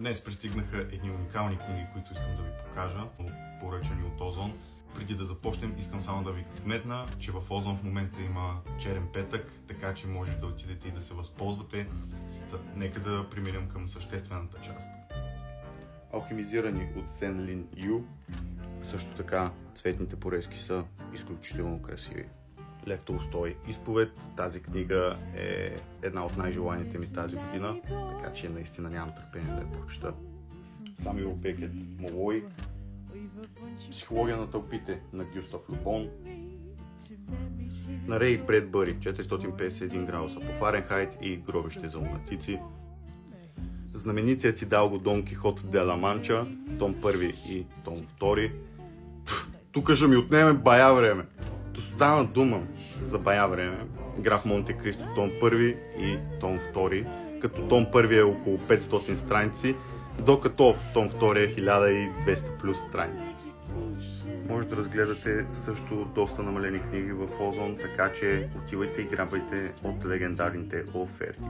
Днес пристигнаха едни уникални книги, които искам да ви покажа, поръчани от Озон. Преди да започнем, искам само да ви вметна, че в Озон в момента има черен петък, така че може да отидете и да се възползвате. Нека да преминем към съществената част. Алхимизирани от Сен Лин Ю. Също така цветните порезки са изключително красиви. Лев Толстой изповед. Тази книга е една от най-желаните ми тази година, така че наистина нямам търпение да я прочета. Самюел Бекет Молой. Психология на тълпите на Гюстав Любон. На Рей Бредбъри 451 градуса по Фаренхайт и Гробище за лунатици. Знаменитият Идалго Дон Кихот де ла Манча, том 1 и том 2. Тук ще ми отнеме бая време. То стана дума за бая време. Граф Монте Кристо, том 1 и том 2, като том 1 е около 500 страници, докато том 2 е 1200 плюс страници. Може да разгледате също доста намалени книги в Озон, така че отивайте и грабвайте от легендарните оферти.